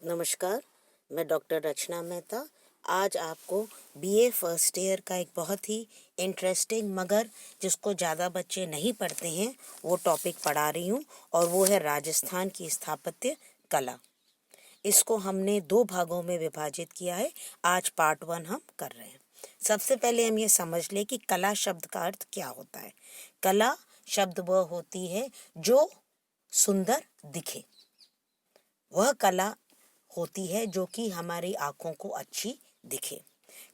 नमस्कार, मैं डॉक्टर रचना मेहता आज आपको बीए फर्स्ट ईयर का एक बहुत ही इंटरेस्टिंग मगर जिसको ज़्यादा बच्चे नहीं पढ़ते हैं वो टॉपिक पढ़ा रही हूँ और वो है राजस्थान की स्थापत्य कला। इसको हमने 2 भागों में विभाजित किया है। आज पार्ट 1 हम कर रहे हैं। सबसे पहले हम ये समझ लें कि कला शब्द का अर्थ क्या होता है। कला शब्द वह होती है जो सुंदर दिखे, वह कला होती है जो कि हमारी आँखों को अच्छी दिखे।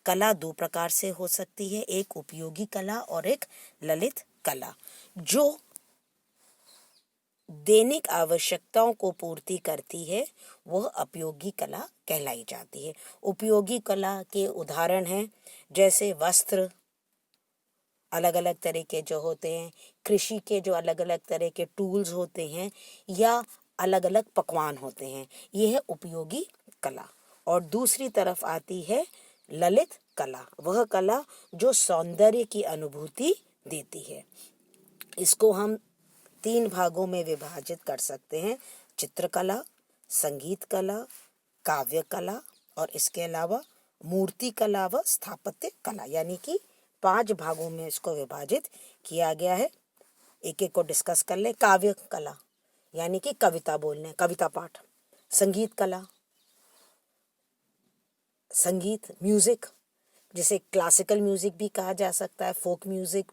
कला 2 प्रकार से हो सकती है, एक उपयोगी कला और एक ललित कला। जो दैनिक आवश्यकताओं को पूर्ति करती है वह उपयोगी कला कहलाई जाती है। उपयोगी कला के उदाहरण हैं जैसे वस्त्र अलग अलग तरह के जो होते हैं, कृषि के जो अलग अलग तरह के टूल्स होते हैं या अलग अलग पकवान होते हैं, यह है उपयोगी कला। और दूसरी तरफ आती है ललित कला, वह कला जो सौंदर्य की अनुभूति देती है। इसको हम 3 भागों में विभाजित कर सकते हैं, चित्रकला, संगीत कला, काव्य कला और इसके अलावा मूर्ति कला व स्थापत्य कला, यानी कि 5 भागों में इसको विभाजित किया गया है। एक एक को डिस्कस कर ले। काव्य कला यानी कि कविता बोलने, कविता पाठ। संगीत कला, संगीत म्यूजिक, जिसे क्लासिकल म्यूजिक भी कहा जा सकता है, फोक म्यूजिक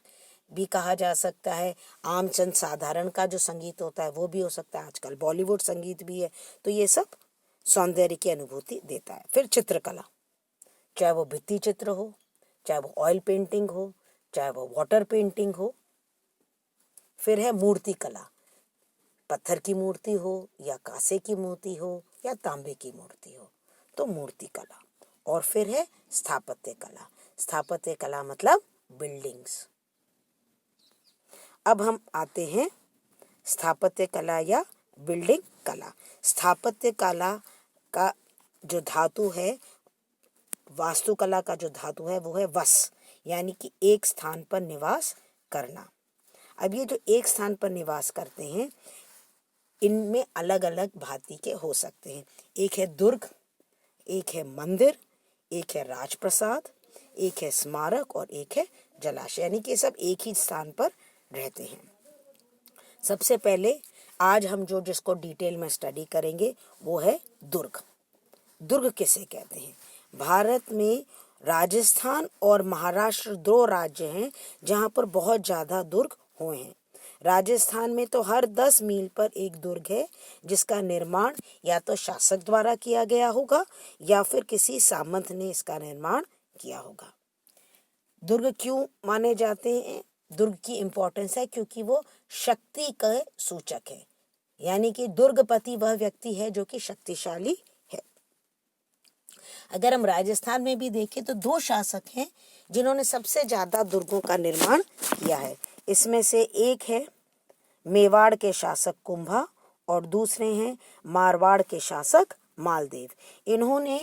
भी कहा जा सकता है। आम चंद साधारण का जो संगीत होता है वो भी हो सकता है, आजकल बॉलीवुड संगीत भी है। तो ये सब सौंदर्य की अनुभूति देता है। फिर चित्रकला, चाहे वो भित्ति चित्र हो, चाहे वो ऑयल पेंटिंग हो, चाहे वो वाटर पेंटिंग हो। फिर है मूर्ति कला, पत्थर की मूर्ति हो या कांसे की मूर्ति हो या तांबे की मूर्ति हो, तो मूर्ति कला। और फिर है स्थापत्य कला। स्थापत्य कला मतलब बिल्डिंग्स। अब हम आते हैं स्थापत्य कला या बिल्डिंग कला। स्थापत्य कला का जो धातु है, वास्तुकला का जो धातु है वो है वस, यानी कि एक स्थान पर निवास करना। अब ये जो एक स्थान पर निवास करते हैं इनमें अलग अलग भांति के हो सकते हैं। एक है दुर्ग, एक है मंदिर, एक है राजप्रसाद, एक है स्मारक और एक है जलाशय, यानी कि सब एक ही स्थान पर रहते हैं। सबसे पहले आज हम जिसको डिटेल में स्टडी करेंगे वो है दुर्ग। दुर्ग किसे कहते हैं? भारत में राजस्थान और महाराष्ट्र 2 राज्य हैं जहाँ पर बहुत ज़्यादा दुर्ग हुए हैं। राजस्थान में तो हर 10 मील पर एक दुर्ग है जिसका निर्माण या तो शासक द्वारा किया गया होगा या फिर किसी सामंत ने इसका निर्माण किया होगा। दुर्ग क्यों माने जाते हैं? दुर्ग की इम्पोर्टेंस है क्योंकि वो शक्ति का सूचक है, यानी कि दुर्गपति वह व्यक्ति है जो कि शक्तिशाली है। अगर हम राजस्थान में भी देखें तो 2 शासक हैं जिन्होंने सबसे ज़्यादा दुर्गों का निर्माण किया है। इसमें से एक है मेवाड़ के शासक कुंभा और दूसरे हैं मारवाड़ के शासक मालदेव। इन्होंने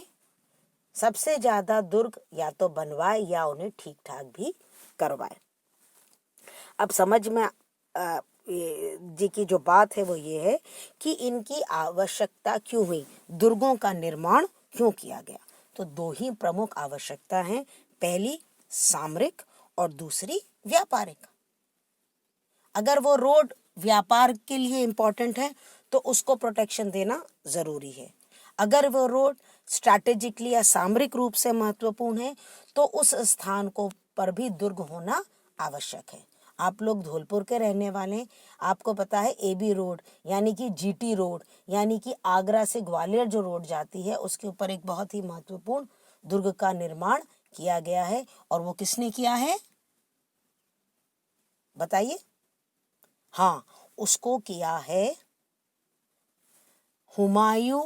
सबसे ज़्यादा दुर्ग या तो बनवाए या उन्हें ठीक ठाक भी करवाए। अब समझ में जी की जो बात है वो ये है कि इनकी आवश्यकता क्यों हुई, दुर्गों का निर्माण क्यों किया गया। तो 2 ही प्रमुख आवश्यकता हैं, पहली सामरिक और दूसरी व्यापारिक। अगर वो रोड व्यापार के लिए इम्पोर्टेंट है तो उसको प्रोटेक्शन देना ज़रूरी है। अगर वो रोड स्ट्रैटेजिकली या सामरिक रूप से महत्वपूर्ण है तो उस स्थान को पर भी दुर्ग होना आवश्यक है। आप लोग धौलपुर के रहने वाले हैं, आपको पता है एबी रोड यानी कि जीटी रोड यानी कि आगरा से ग्वालियर जो रोड जाती है उसके ऊपर एक बहुत ही महत्वपूर्ण दुर्ग का निर्माण किया गया है। और वो किसने किया है बताइए? हाँ, उसको किया है हुमायूं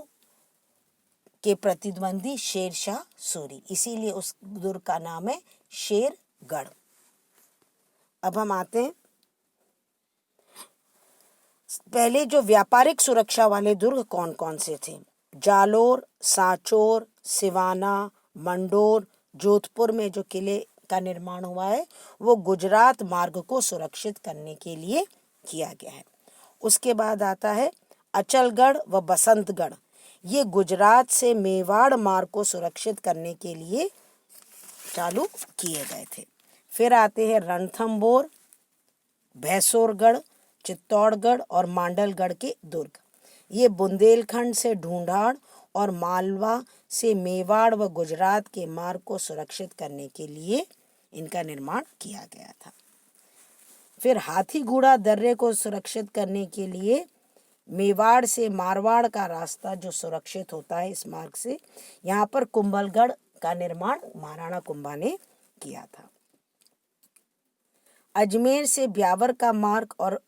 के प्रतिद्वंदी शेरशाह सूरी, इसीलिए उस दुर्ग का नाम है शेरगढ़। अब हम आते हैं, पहले जो व्यापारिक सुरक्षा वाले दुर्ग कौन कौन से थे? जालोर, सांचौर, सिवाना, मंडोर, जोधपुर में जो किले का निर्माण हुआ है वो गुजरात मार्ग को सुरक्षित करने के लिए किया गया है। उसके बाद आता है अचलगढ़ व बसंतगढ़, ये गुजरात से मेवाड़ मार्ग को सुरक्षित करने के लिए चालू किए गए थे। फिर आते हैं रणथंभौर, भैंसोरगढ़, चित्तौड़गढ़ और मांडलगढ़ के दुर्ग। ये बुंदेलखंड से ढूंढाड़ और मालवा से मेवाड़ व गुजरात के मार्ग को सुरक्षित करने के लिए इनका निर्माण किया गया था। फिर हाथीगुड़ा दर्रे को सुरक्षित करने के लिए मेवाड़ से मारवाड़ का रास्ता जो सुरक्षित होता है इस मार्ग से, यहाँ पर कुंभलगढ़ का निर्माण महाराणा कुंभा ने किया था। अजमेर से ब्यावर का मार्ग और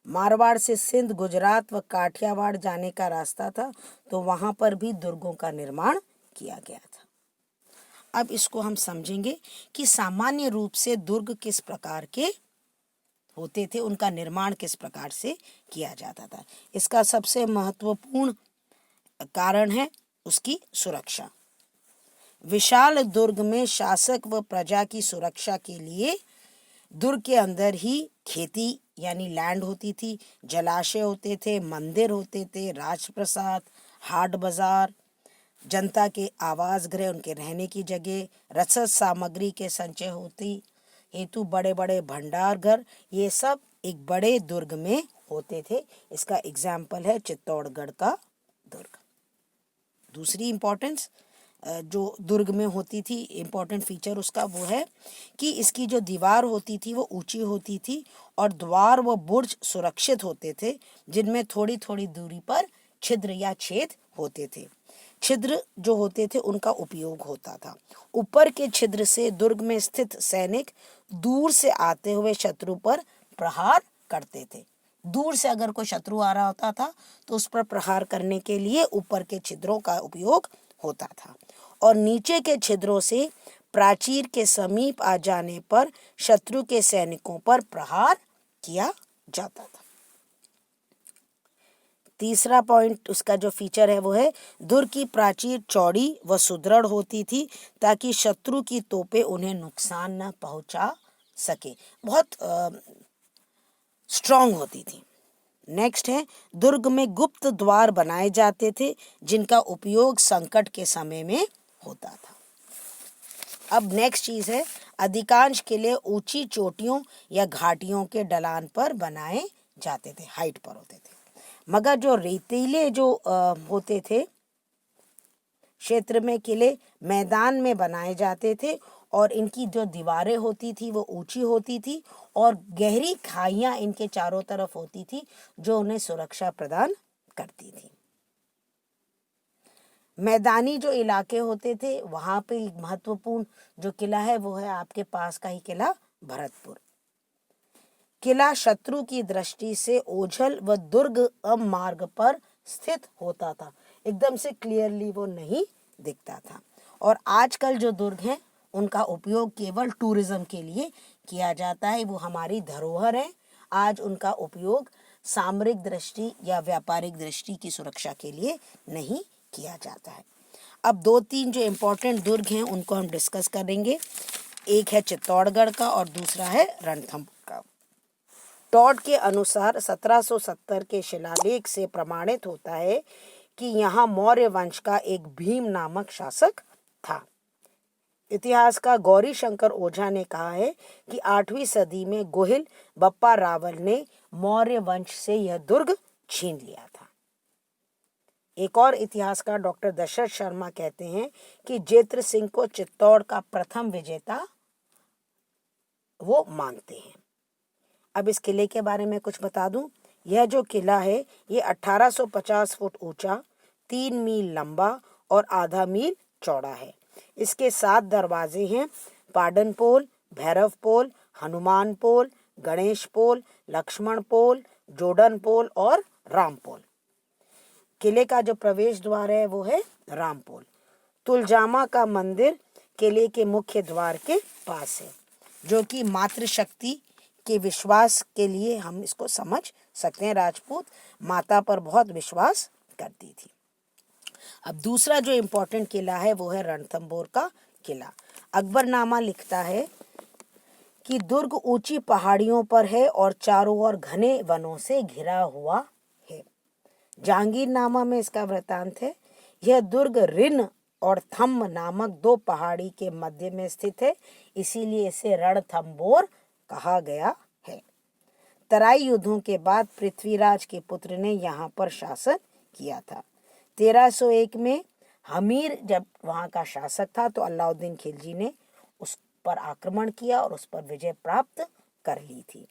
मारवाड़ से सिंध, गुजरात व काठियावाड़ जाने का रास्ता था, तो वहां पर भी दुर्गों का निर्माण किया गया था। अब इसको हम समझेंगे कि सामान्य रूप से दुर्ग किस प्रकार के होते थे, उनका निर्माण किस प्रकार से किया जाता था। इसका सबसे महत्वपूर्ण कारण है उसकी सुरक्षा। विशाल दुर्ग में शासक व प्रजा की सुरक्षा के लिए दुर्ग के अंदर ही खेती यानी लैंड होती थी, जलाशय होते थे, मंदिर होते थे, राजप्रसाद, हाट बाजार, जनता के आवास गृह, उनके रहने की जगह, रसद सामग्री के संचय होती हेतु बड़े बड़े भंडार घर, ये सब एक बड़े दुर्ग में होते थे। इसका एग्जाम्पल है चित्तौड़गढ़ का दुर्ग। दूसरी इम्पोर्टेंस जो दुर्ग में होती थी, इम्पोर्टेंट फीचर उसका वो है कि इसकी जो दीवार होती थी वो ऊंची होती थी और द्वार व बुर्ज सुरक्षित होते थे, जिनमें थोड़ी थोड़ी दूरी पर छिद्र या छेद होते थे। छिद्र जो होते थे उनका उपयोग होता था। ऊपर के छिद्र से दुर्ग में स्थित सैनिक दूर से आते हुए शत्रु पर प्रहार करते थे। दूर से अगर कोई शत्रु आ रहा होता था तो उस पर प्रहार करने के लिए ऊपर के छिद्रों का उपयोग होता था, और नीचे के छिद्रों से प्राचीर के समीप आ जाने पर शत्रु के सैनिकों पर प्रहार किया जाता था। तीसरा पॉइंट उसका जो फीचर है वो है दुर्ग की प्राचीर चौड़ी व सुदृढ़ होती थी ताकि शत्रु की तोपें उन्हें नुकसान न पहुंचा सके, बहुत स्ट्रांग होती थी। नेक्स्ट है दुर्ग में गुप्त द्वार बनाए जाते थे जिनका उपयोग संकट के समय में होता था। अब नेक्स्ट चीज है अधिकांश किले ऊंची चोटियों या घाटियों के ढलान पर बनाए जाते थे, हाइट पर होते थे, मगर जो रेतीले जो होते थे क्षेत्र में किले मैदान में बनाए जाते थे और इनकी जो दीवारें होती थी वो ऊंची होती थी और गहरी खाइयां इनके चारों तरफ होती थी जो उन्हें सुरक्षा प्रदान करती थी। मैदानी जो इलाके होते थे वहां पे महत्वपूर्ण जो किला है वो है आपके पास का ही किला भरतपुर। किला शत्रु की दृष्टि से ओझल व दुर्गम मार्ग पर स्थित होता था, एकदम से क्लियरली वो नहीं दिखता था। और आजकल जो दुर्ग हैं उनका उपयोग केवल टूरिज्म के लिए किया जाता है, वो हमारी धरोहर है। आज उनका उपयोग सामरिक दृष्टि या व्यापारिक दृष्टि की सुरक्षा के लिए नहीं किया जाता है। अब 2-3 जो इम्पोर्टेंट दुर्ग हैं उनको हम डिस्कस करेंगे। एक है चित्तौड़गढ़ का और दूसरा है रणथंभौर का। टॉड के अनुसार 1770 के शिलालेख से प्रमाणित होता है कि यहाँ मौर्य वंश का एक भीम नामक शासक था। इतिहासकार गौरी शंकर ओझा ने कहा है कि 8वीं सदी में गोहिल बप्पा रावल ने मौर्य वंश से यह दुर्ग छीन लिया था। एक और इतिहासकार डॉक्टर दशरथ शर्मा कहते हैं कि जेत्र सिंह को चित्तौड़ का प्रथम विजेता वो मानते हैं। अब इस किले के बारे में कुछ बता दूं। यह जो किला है ये 1850 फुट ऊंचा, 3 मील लंबा और आधा मील चौड़ा है। इसके 7 दरवाजे हैं: पाडन पोल, भैरव पोल, हनुमान पोल, गणेश पोल, लक्ष्मण पोल, जोडन पोल और राम पोल। किले का जो प्रवेश द्वार है वो है राम पोल। तुलजामा का मंदिर किले के मुख्य द्वार के पास है, जो कि मातृशक्ति के विश्वास के लिए हम इसको समझ सकते हैं। राजपूत माता पर बहुत विश्वास करती थी। अब दूसरा जो इम्पोर्टेंट किला है वो है रणथंभौर का किला। अकबरनामा लिखता है कि दुर्ग ऊंची पहाड़ियों पर है और चारों ओर घने वनों से घिरा हुआ है। जहांगीरनामा में इसका वृत्तांत है यह दुर्ग रिन और थम नामक दो पहाड़ी के मध्य में स्थित है, इसीलिए इसे रणथंबोर कहा गया है। तराई युद्धों के बाद पृथ्वीराज के पुत्र ने यहाँ पर शासन किया था। 1301 में हमीर जब वहाँ का शासक था तो अलाउद्दीन खिलजी ने उस पर आक्रमण किया और उस पर विजय प्राप्त कर ली थी।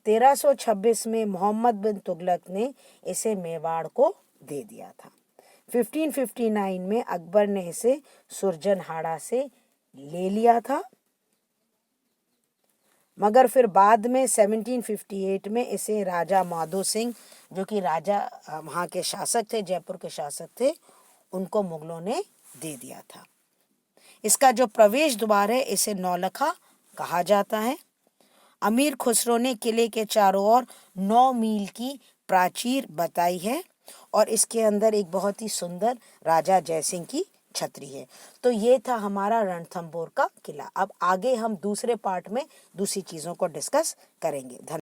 1326 में मोहम्मद बिन तुगलक ने इसे मेवाड़ को दे दिया था। 1559 में अकबर ने इसे सुरजनहाड़ा से ले लिया था, मगर फिर बाद में 1758 में इसे राजा माधो सिंह, जो कि राजा वहाँ के शासक थे, जयपुर के शासक थे, उनको मुगलों ने दे दिया था। इसका जो प्रवेश द्वार है इसे नौलखा कहा जाता है। अमीर खुसरो ने किले के चारों ओर 9 मील की प्राचीर बताई है और इसके अंदर एक बहुत ही सुंदर राजा जयसिंह की छतरी है। तो ये था हमारा रणथंबोर का किला। अब आगे हम दूसरे पार्ट में दूसरी चीज़ों को डिस्कस करेंगे। धन्यवाद।